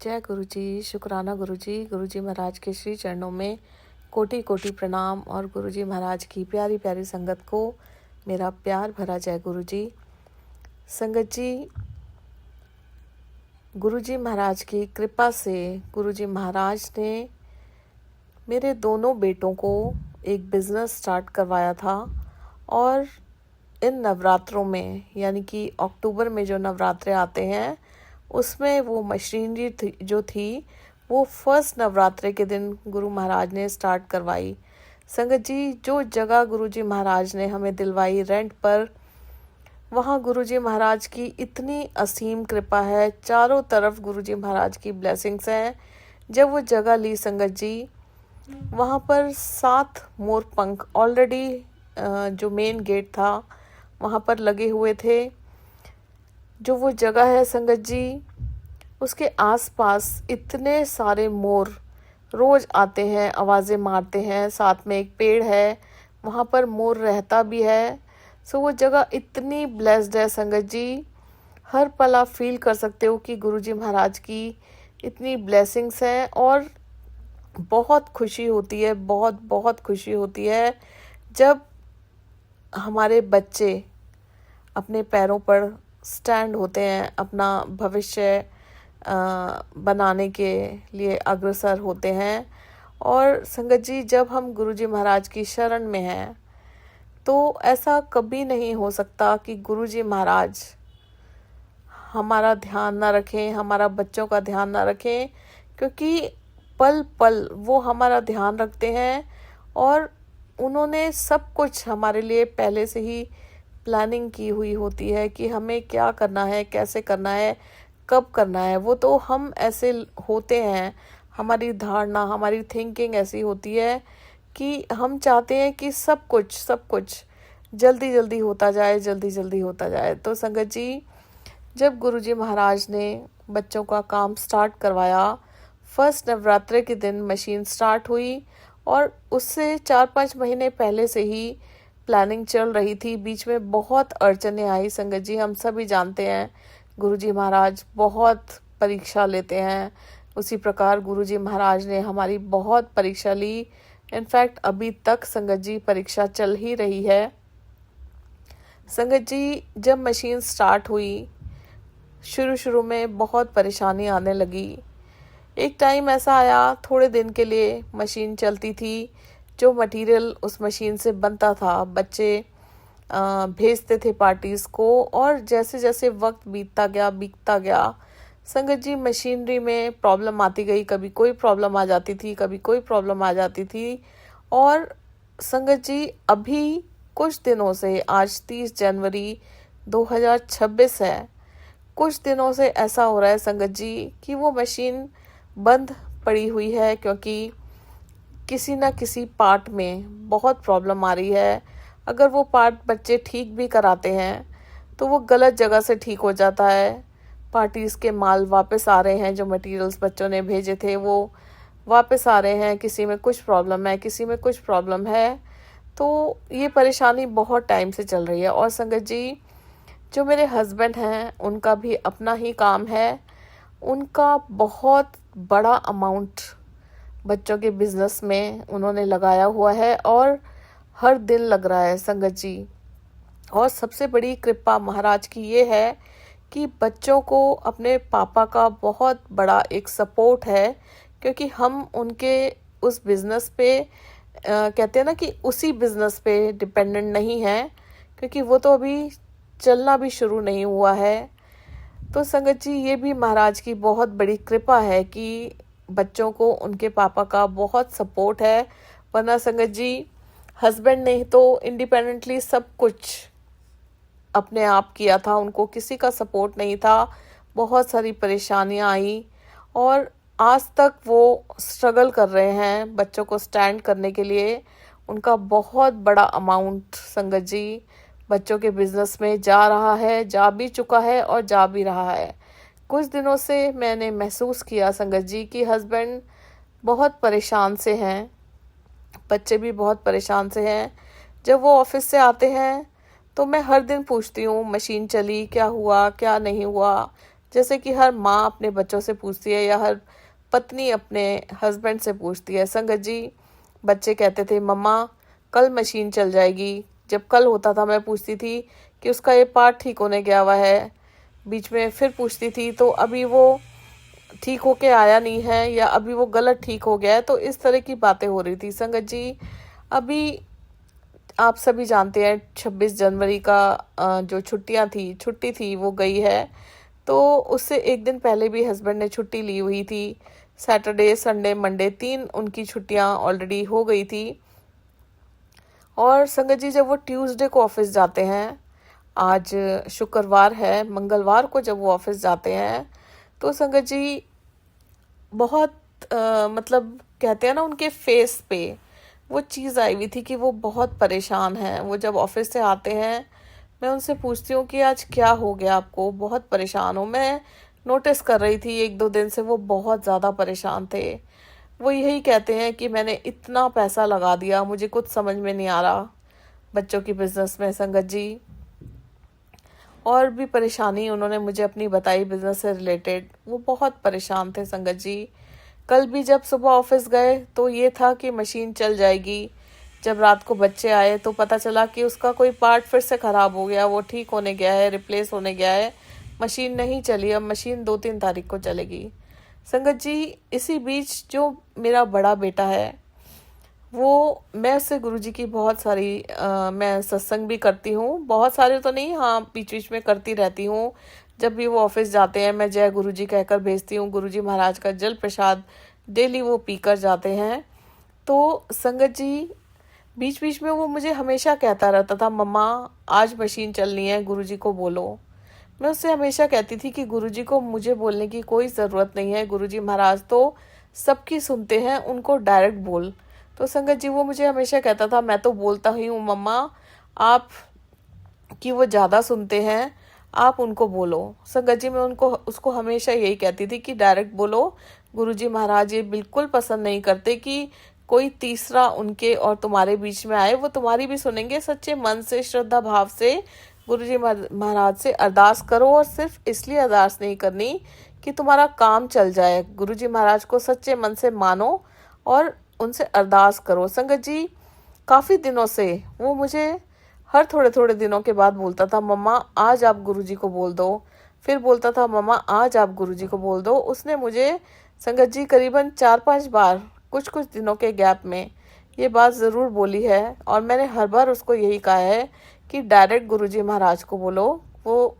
जय गुरु जी। शुक्राना गुरु जी महाराज के श्री चरणों में कोटि कोटि प्रणाम और गुरु जी महाराज की प्यारी प्यारी संगत को मेरा प्यार भरा जय गुरु जी। संगत जी, गुरु जी महाराज की कृपा से गुरु जी महाराज ने मेरे दोनों बेटों को एक बिज़नेस स्टार्ट करवाया था और इन नवरात्रों में यानी कि अक्टूबर में जो नवरात्रे आते हैं उसमें वो मशीनरी जो थी वो फर्स्ट नवरात्रे के दिन गुरु महाराज ने स्टार्ट करवाई। संगत जी, जो जगह गुरु जी महाराज ने हमें दिलवाई रेंट पर, वहाँ गुरु जी महाराज की इतनी असीम कृपा है, चारों तरफ गुरु जी महाराज की ब्लेसिंग्स हैं। जब वो जगह ली संगत जी, वहाँ पर 7 मोर पंख ऑलरेडी जो मेन गेट था वहाँ पर लगे हुए थे। जो वो जगह है संगत जी, उसके आसपास इतने सारे मोर रोज आते हैं, आवाज़ें मारते हैं। साथ में एक पेड़ है, वहाँ पर मोर रहता भी है। सो वो जगह इतनी ब्लेस्ड है संगत जी, हर पल आप फील कर सकते हो कि गुरु जी महाराज की इतनी ब्लेसिंग्स हैं। और बहुत खुशी होती है, बहुत बहुत खुशी होती है जब हमारे बच्चे अपने पैरों पर स्टैंड होते हैं, अपना भविष्य बनाने के लिए अग्रसर होते हैं। और संगत जी, जब हम गुरु जी महाराज की शरण में हैं तो ऐसा कभी नहीं हो सकता कि गुरु जी महाराज हमारा ध्यान ना रखें, हमारा बच्चों का ना ना रखें, क्योंकि पल पल वो हमारा ध्यान रखते हैं और उन्होंने सब कुछ हमारे लिए पहले से ही प्लानिंग की हुई होती है कि हमें क्या करना है, कैसे करना है, कब करना है। वो तो हम ऐसे होते हैं, हमारी धारणा, हमारी थिंकिंग ऐसी होती है कि हम चाहते हैं कि सब कुछ जल्दी जल्दी होता जाए, जल्दी जल्दी होता जाए। तो संगत जी, जब गुरु जी महाराज ने बच्चों का काम स्टार्ट करवाया, फर्स्ट नवरात्रे के दिन मशीन स्टार्ट हुई और उससे 4-5 महीने पहले से ही प्लानिंग चल रही थी। बीच में बहुत अड़चनें आई संगत जी, हम सभी जानते हैं गुरु जी महाराज बहुत परीक्षा लेते हैं। उसी प्रकार गुरु जी महाराज ने हमारी बहुत परीक्षा ली। इनफैक्ट अभी तक संगत जी परीक्षा चल ही रही है। संगत जी, जब मशीन स्टार्ट हुई, शुरू में बहुत परेशानी आने लगी। एक टाइम ऐसा आया, थोड़े दिन के लिए मशीन चलती थी, जो मटेरियल उस मशीन से बनता था बच्चे भेजते थे पार्टीज़ को। और जैसे जैसे वक्त बीतता गया संगत जी, मशीनरी में प्रॉब्लम आती गई। कभी कोई प्रॉब्लम आ जाती थी, कभी कोई प्रॉब्लम आ जाती थी। और संगत जी, अभी कुछ दिनों से, आज 30 जनवरी 2026 है, कुछ दिनों से ऐसा हो रहा है संगत जी कि वो मशीन बंद पड़ी हुई है, क्योंकि किसी ना किसी पार्ट में बहुत प्रॉब्लम आ रही है। अगर वो पार्ट बच्चे ठीक भी कराते हैं तो वो गलत जगह से ठीक हो जाता है। पार्टीज़ के माल वापस आ रहे हैं, जो मटेरियल्स बच्चों ने भेजे थे वो वापस आ रहे हैं। किसी में कुछ प्रॉब्लम है, किसी में कुछ प्रॉब्लम है। तो ये परेशानी बहुत टाइम से चल रही है। और संगत जी, जो मेरे हस्बैंड हैं, उनका भी अपना ही काम है। उनका बहुत बड़ा अमाउंट बच्चों के बिजनेस में उन्होंने लगाया हुआ है और हर दिन लग रहा है संगत जी। और सबसे बड़ी कृपा महाराज की ये है कि बच्चों को अपने पापा का बहुत बड़ा एक सपोर्ट है, क्योंकि हम उनके उस बिज़नेस पे कहते हैं ना कि उसी बिज़नेस पे डिपेंडेंट नहीं है, क्योंकि वो तो अभी चलना भी शुरू नहीं हुआ है। तो संगत जी, ये भी महाराज की बहुत बड़ी कृपा है कि बच्चों को उनके पापा का बहुत सपोर्ट है। वरना संगत जी, हस्बैंड ने तो इंडिपेंडेंटली सब कुछ अपने आप किया था, उनको किसी का सपोर्ट नहीं था। बहुत सारी परेशानियां आई और आज तक वो स्ट्रगल कर रहे हैं बच्चों को स्टैंड करने के लिए। उनका बहुत बड़ा अमाउंट संगत जी बच्चों के बिजनेस में जा रहा है, जा भी चुका है और जा भी रहा है। कुछ दिनों से मैंने महसूस किया संगत जी कि हस्बैंड बहुत परेशान से हैं, बच्चे भी बहुत परेशान से हैं। जब वो ऑफिस से आते हैं तो मैं हर दिन पूछती हूँ, मशीन चली, क्या हुआ क्या नहीं हुआ, जैसे कि हर माँ अपने बच्चों से पूछती है या हर पत्नी अपने हस्बैंड से पूछती है। संगत जी, बच्चे कहते थे मम्मा कल मशीन चल जाएगी। जब कल होता था मैं पूछती थी कि उसका ये पार्ट ठीक होने गया हुआ है, बीच में फिर पूछती थी तो अभी वो ठीक होके आया नहीं है या अभी वो गलत ठीक हो गया है। तो इस तरह की बातें हो रही थी। संगत जी, अभी आप सभी जानते हैं 26 जनवरी का जो छुट्टी थी वो गई है। तो उससे एक दिन पहले भी हस्बैंड ने छुट्टी ली हुई थी। सैटरडे संडे मंडे 3 उनकी छुट्टियां ऑलरेडी हो गई थी। और संगत जी, जब वो ट्यूसडे को ऑफिस जाते हैं, आज शुक्रवार है, मंगलवार को जब वो ऑफिस जाते हैं तो संगत जी बहुत मतलब कहते हैं ना, उनके फेस पे वो चीज़ आई हुई थी कि वो बहुत परेशान हैं। वो जब ऑफिस से आते हैं, मैं उनसे पूछती हूँ कि आज क्या हो गया आपको, बहुत परेशान हो। मैं नोटिस कर रही थी 1-2 दिन से वो बहुत ज़्यादा परेशान थे। वो यही कहते हैं कि मैंने इतना पैसा लगा दिया, मुझे कुछ समझ में नहीं आ रहा बच्चों की बिजनेस में। संगत जी, और भी परेशानी उन्होंने मुझे अपनी बताई बिजनेस से रिलेटेड। वो बहुत परेशान थे संगत जी। कल भी जब सुबह ऑफिस गए तो ये था कि मशीन चल जाएगी। जब रात को बच्चे आए तो पता चला कि उसका कोई पार्ट फिर से ख़राब हो गया, वो ठीक होने गया है, रिप्लेस होने गया है, मशीन नहीं चली। अब मशीन 2-3 तारीख को चलेगी। संगत जी, इसी बीच जो मेरा बड़ा बेटा है, वो मैं उससे गुरुजी की बहुत सारी मैं सत्संग भी करती हूँ, बहुत सारे तो नहीं, हाँ बीच बीच में करती रहती हूँ। जब भी वो ऑफिस जाते हैं मैं जय गुरुजी कहकर भेजती हूँ। गुरुजी महाराज का जल प्रसाद डेली वो पीकर जाते हैं। तो संगत जी, बीच बीच में वो मुझे हमेशा कहता रहता था मम्मा आज मशीन चलनी है, गुरुजी को बोलो। मैं उससे हमेशा कहती थी कि गुरुजी को मुझे बोलने की कोई ज़रूरत नहीं है, गुरुजी महाराज तो सबकी सुनते हैं, उनको डायरेक्ट बोल। तो संगत जी, वो मुझे हमेशा कहता था मैं तो बोलता ही हूँ मम्मा, आप कि वो ज़्यादा सुनते हैं, आप उनको बोलो। संगत जी, मैं उसको हमेशा यही कहती थी कि डायरेक्ट बोलो। गुरुजी महाराज ये बिल्कुल पसंद नहीं करते कि कोई तीसरा उनके और तुम्हारे बीच में आए। वो तुम्हारी भी सुनेंगे, सच्चे मन से श्रद्धा भाव से गुरुजी महाराज से अरदास करो। और सिर्फ इसलिए अरदास नहीं करनी कि तुम्हारा काम चल जाए, गुरुजी महाराज को सच्चे मन से मानो और उनसे अरदास करो। संगत जी, काफ़ी दिनों से वो मुझे हर थोड़े थोड़े दिनों के बाद बोलता था मम्मा आज आप गुरुजी को बोल दो, फिर बोलता था मम्मा आज आप गुरुजी को बोल दो। उसने मुझे संगत जी करीबन 4-5 बार कुछ कुछ दिनों के गैप में ये बात ज़रूर बोली है। और मैंने हर बार उसको यही कहा है कि डायरेक्ट गुरुजी महाराज को बोलो, वो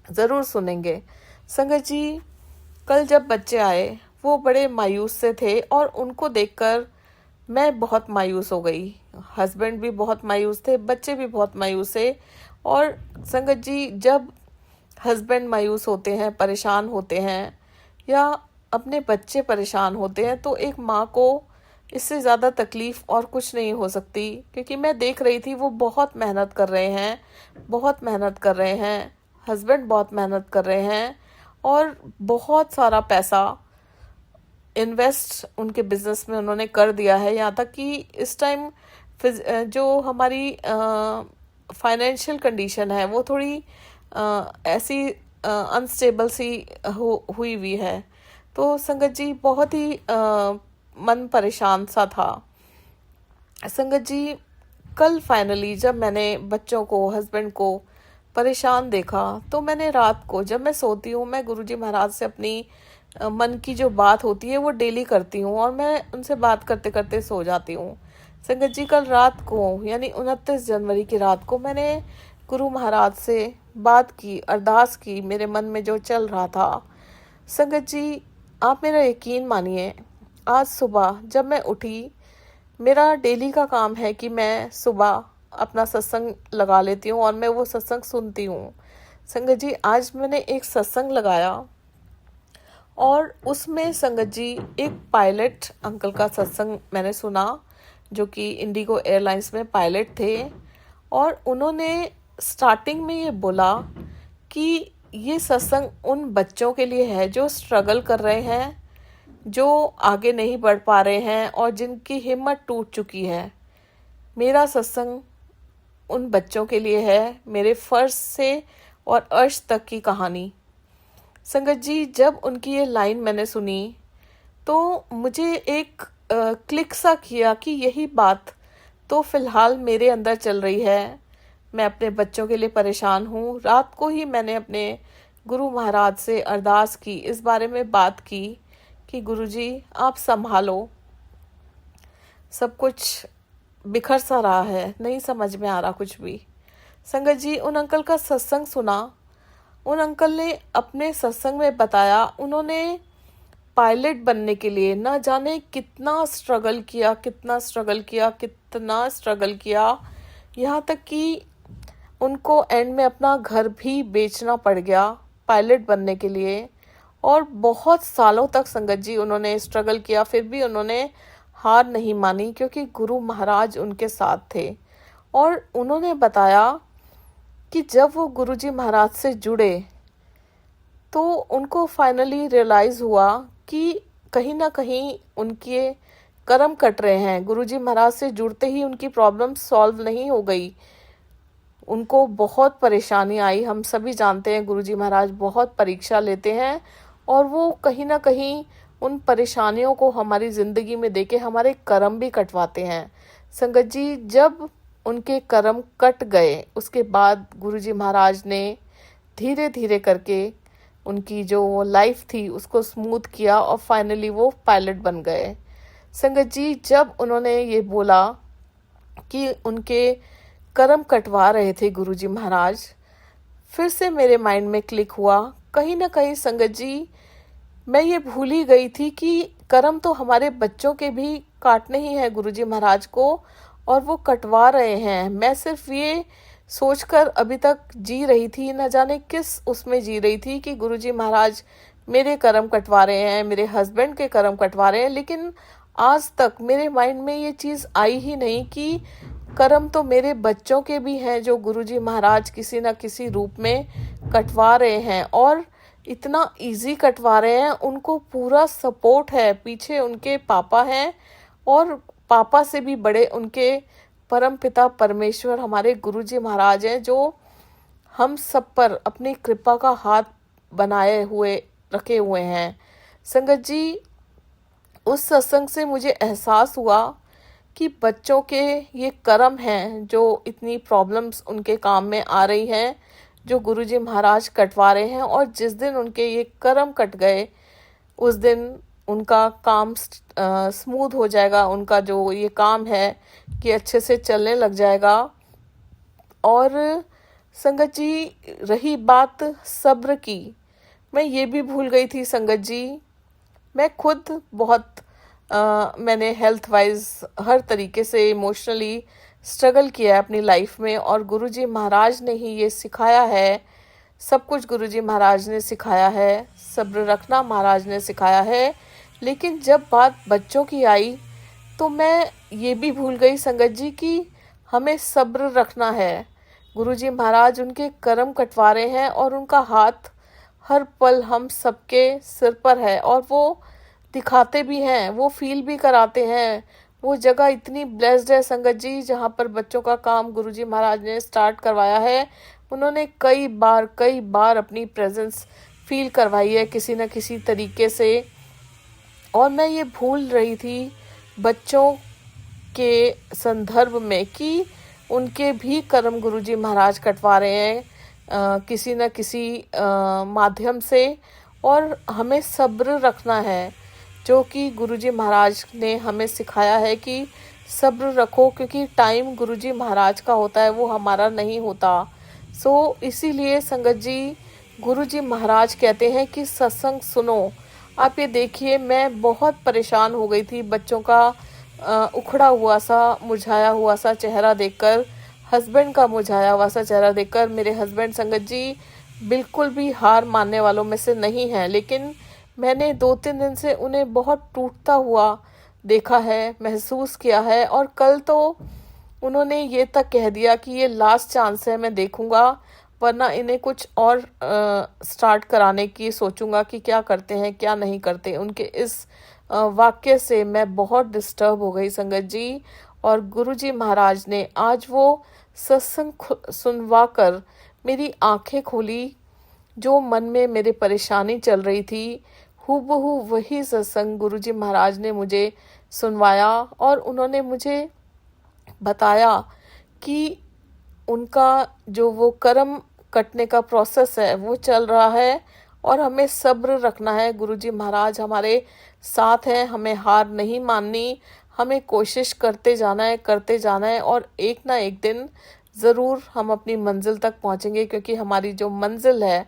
ज़रूर सुनेंगे। संगत जी, कल जब बच्चे आए वो बड़े मायूस से थे और उनको देखकर मैं बहुत मायूस हो गई। हस्बैंड भी बहुत मायूस थे, बच्चे भी बहुत मायूस थे। और संगत जी, जब हस्बैंड मायूस होते हैं, परेशान होते हैं या अपने बच्चे परेशान होते हैं तो एक माँ को इससे ज़्यादा तकलीफ़ और कुछ नहीं हो सकती। क्योंकि मैं देख रही थी वो बहुत मेहनत कर रहे हैं, बहुत मेहनत कर रहे हैं, हस्बैंड बहुत मेहनत कर रहे हैं और बहुत सारा पैसा इन्वेस्ट उनके बिजनेस में उन्होंने कर दिया है। यहाँ तक कि इस टाइम जो हमारी फाइनेंशियल कंडीशन है वो थोड़ी ऐसी अनस्टेबल सी हुई हुई है। तो संगत जी, बहुत ही मन परेशान सा था। संगत जी, कल फाइनली जब मैंने बच्चों को, हस्बैंड को परेशान देखा तो मैंने रात को जब मैं सोती हूँ, मैं गुरुजी महाराज से अपनी मन की जो बात होती है वो डेली करती हूँ और मैं उनसे बात करते करते सो जाती हूँ। संगत जी, कल रात को यानी 29 जनवरी की रात को मैंने गुरु महाराज से बात की, अरदास की, मेरे मन में जो चल रहा था। संगत जी, आप मेरा यकीन मानिए, आज सुबह जब मैं उठी, मेरा डेली का काम है कि मैं सुबह अपना सत्संग लगा लेती हूँ और मैं वो सत्संग सुनती हूँ। संगत जी, आज मैंने एक सत्संग लगाया और उसमें संगत जी एक पायलट अंकल का सत्संग मैंने सुना, जो कि इंडिगो एयरलाइंस में पायलट थे। और उन्होंने स्टार्टिंग में ये बोला कि ये सत्संग उन बच्चों के लिए है जो स्ट्रगल कर रहे हैं, जो आगे नहीं बढ़ पा रहे हैं और जिनकी हिम्मत टूट चुकी है। मेरा सत्संग उन बच्चों के लिए है, मेरे फर्श से और अर्श तक की कहानी। संगत जी, जब उनकी ये लाइन मैंने सुनी तो मुझे एक क्लिक सा किया कि यही बात तो फ़िलहाल मेरे अंदर चल रही है। मैं अपने बच्चों के लिए परेशान हूँ। रात को ही मैंने अपने गुरु महाराज से अरदास की, इस बारे में बात की कि गुरुजी आप संभालो, सब कुछ बिखर सा रहा है, नहीं समझ में आ रहा कुछ भी। संगत जी, उन अंकल का सत्संग सुना। उन अंकल ने अपने सत्संग में बताया, उन्होंने पायलट बनने के लिए न जाने कितना स्ट्रगल किया, यहाँ तक कि उनको एंड में अपना घर भी बेचना पड़ गया पायलट बनने के लिए। और बहुत सालों तक संगत जी उन्होंने स्ट्रगल किया, फिर भी उन्होंने हार नहीं मानी, क्योंकि गुरु महाराज उनके साथ थे। और उन्होंने बताया कि जब वो गुरुजी महाराज से जुड़े तो उनको फाइनली रियलाइज़ हुआ कि कहीं ना कहीं उनके कर्म कट रहे हैं। गुरुजी महाराज से जुड़ते ही उनकी प्रॉब्लम सॉल्व नहीं हो गई, उनको बहुत परेशानी आई। हम सभी जानते हैं गुरुजी महाराज बहुत परीक्षा लेते हैं और वो कहीं ना कहीं उन परेशानियों को हमारी ज़िंदगी में देके हमारे कर्म भी कटवाते हैं। संगत जी, जब उनके कर्म कट गए उसके बाद गुरुजी महाराज ने धीरे धीरे करके उनकी जो लाइफ थी उसको स्मूथ किया और फाइनली वो पायलट बन गए। संगत जी, जब उन्होंने ये बोला कि उनके कर्म कटवा रहे थे गुरुजी महाराज, फिर से मेरे माइंड में क्लिक हुआ, कहीं ना कहीं संगत जी मैं ये भूल ही गई थी कि कर्म तो हमारे बच्चों के भी काटने ही है गुरुजी महाराज को, और वो कटवा रहे हैं। मैं सिर्फ ये सोचकर अभी तक जी रही थी, न जाने किस उसमें जी रही थी कि गुरुजी महाराज मेरे कर्म कटवा रहे हैं, मेरे हस्बैंड के कर्म कटवा रहे हैं। लेकिन आज तक मेरे माइंड में ये चीज़ आई ही नहीं कि कर्म तो मेरे बच्चों के भी हैं जो गुरुजी महाराज किसी न किसी रूप में कटवा रहे हैं, और इतना इजी कटवा रहे हैं। उनको पूरा सपोर्ट है, पीछे उनके पापा हैं और पापा से भी बड़े उनके परम पिता परमेश्वर हमारे गुरुजी महाराज हैं, जो हम सब पर अपनी कृपा का हाथ बनाए हुए रखे हुए हैं। संगत जी, उस सत्संग से मुझे एहसास हुआ कि बच्चों के ये कर्म हैं जो इतनी प्रॉब्लम्स उनके काम में आ रही हैं, जो गुरुजी महाराज कटवा रहे हैं। और जिस दिन उनके ये कर्म कट गए उस दिन उनका काम स्मूथ हो जाएगा, उनका जो ये काम है कि अच्छे से चलने लग जाएगा। और संगत जी, रही बात सब्र की, मैं ये भी भूल गई थी संगत जी। मैं खुद बहुत मैंने हेल्थ वाइज हर तरीके से इमोशनली स्ट्रगल किया है अपनी लाइफ में, और गुरुजी महाराज ने ही ये सिखाया है। सब कुछ गुरुजी महाराज ने सिखाया है, सब्र रखना महाराज ने सिखाया है। लेकिन जब बात बच्चों की आई तो मैं ये भी भूल गई संगत जी कि हमें सब्र रखना है। गुरुजी महाराज उनके कर्म कटवा रहे हैं और उनका हाथ हर पल हम सबके सिर पर है, और वो दिखाते भी हैं, वो फील भी कराते हैं। वो जगह इतनी ब्लेस्ड है संगत जी, जहाँ पर बच्चों का काम गुरुजी महाराज ने स्टार्ट करवाया है। उन्होंने कई बार अपनी प्रेजेंस फील करवाई है किसी न किसी तरीके से। और मैं ये भूल रही थी बच्चों के संदर्भ में कि उनके भी कर्म गुरुजी महाराज कटवा रहे हैं किसी न किसी माध्यम से। और हमें सब्र रखना है, जो कि गुरुजी महाराज ने हमें सिखाया है कि सब्र रखो, क्योंकि टाइम गुरुजी महाराज का होता है, वो हमारा नहीं होता। इसीलिए संगत जी, गुरुजी महाराज कहते हैं कि सत्संग सुनो। आप ये देखिए, मैं बहुत परेशान हो गई थी बच्चों का उखड़ा हुआ सा, मुरझाया हुआ सा चेहरा देखकर, हस्बैंड का मुरझाया हुआ सा चेहरा देखकर। मेरे हस्बैंड संगत जी बिल्कुल भी हार मानने वालों में से नहीं हैं, लेकिन मैंने 2-3 दिन से उन्हें बहुत टूटता हुआ देखा है, महसूस किया है। और कल तो उन्होंने ये तक कह दिया कि ये लास्ट चांस है, मैं देखूंगा, वरना इन्हें कुछ और स्टार्ट कराने की सोचूंगा कि क्या करते हैं क्या नहीं करते। उनके इस वाक्य से मैं बहुत डिस्टर्ब हो गई संगत जी। और गुरुजी महाराज ने आज वो सत्संग सुनवा कर मेरी आंखें खोली। जो मन में मेरे परेशानी चल रही थी, हूबहू वही सत्संग गुरुजी महाराज ने मुझे सुनवाया और उन्होंने मुझे बताया कि उनका जो वो कर्म कटने का प्रोसेस है वो चल रहा है और हमें सब्र रखना है। गुरुजी महाराज हमारे साथ हैं, हमें हार नहीं माननी, हमें कोशिश करते जाना है और एक ना एक दिन ज़रूर हम अपनी मंजिल तक पहुंचेंगे, क्योंकि हमारी जो मंजिल है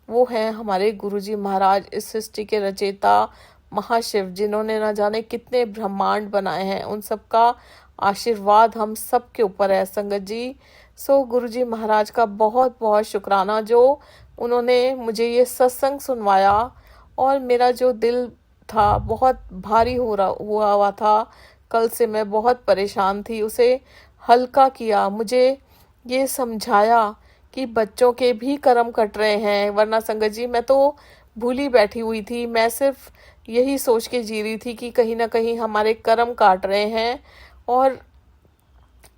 वो है हमारे गुरुजी महाराज, इस सृष्टि के रचयिता महाशिव, जिन्होंने ना जाने कितने ब्रह्मांड बनाए हैं। उन सब का आशीर्वाद हम सब के ऊपर है संगत जी। सो गुरुजी महाराज का बहुत बहुत शुक्राना जो उन्होंने मुझे ये सत्संग सुनवाया और मेरा जो दिल था बहुत भारी हुआ था, कल से मैं बहुत परेशान थी, उसे हल्का किया, मुझे ये समझाया कि बच्चों के भी कर्म कट रहे हैं। वरना संगत जी मैं तो भूली बैठी हुई थी, मैं सिर्फ यही सोच के जी रही थी कि कहीं ना कहीं हमारे कर्म काट रहे हैं और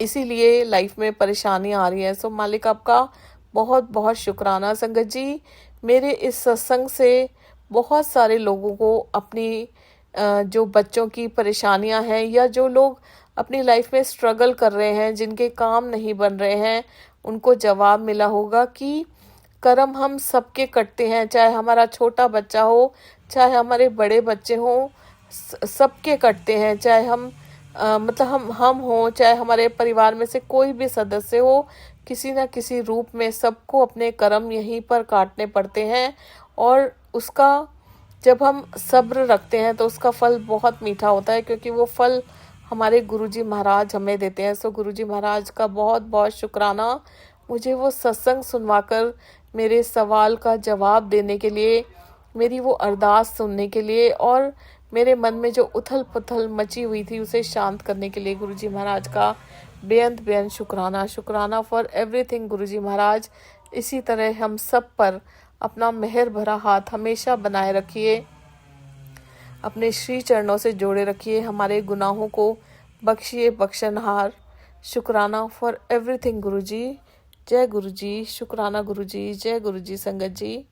इसीलिए लाइफ में परेशानी आ रही है। सो मालिक आपका बहुत बहुत शुक्राना संगत जी। मेरे इस सत्संग से बहुत सारे लोगों को अपनी जो बच्चों की परेशानियां हैं या जो लोग अपनी लाइफ में स्ट्रगल कर रहे हैं, जिनके काम नहीं बन रहे हैं, उनको जवाब मिला होगा कि कर्म हम सबके कटते हैं, चाहे हमारा छोटा बच्चा हो, चाहे हमारे बड़े बच्चे हों, सबके कटते हैं। चाहे हम मतलब हम हो, चाहे हमारे परिवार में से कोई भी सदस्य हो, किसी न किसी रूप में सबको अपने कर्म यहीं पर काटने पड़ते हैं और उसका जब हम सब्र रखते हैं तो उसका फल बहुत मीठा होता है, क्योंकि वो फल हमारे गुरुजी महाराज हमें देते हैं। सो गुरुजी महाराज का बहुत बहुत शुक्राना, मुझे वो सत्संग सुनवाकर मेरे सवाल का जवाब देने के लिए, मेरी वो अरदास सुनने के लिए और मेरे मन में जो उथल पुथल मची हुई थी उसे शांत करने के लिए गुरुजी महाराज का बेअंत शुक्राना फॉर एवरीथिंग गुरुजी महाराज। इसी तरह हम सब पर अपना मेहर भरा हाथ हमेशा बनाए रखिए, अपने श्री चरणों से जोड़े रखिए, हमारे गुनाहों को बख्शिए बख्शनहार। शुक्राना फॉर एवरीथिंग गुरुजी। जय गुरुजी, शुक्राना गुरुजी, जय गुरुजी संगत जी।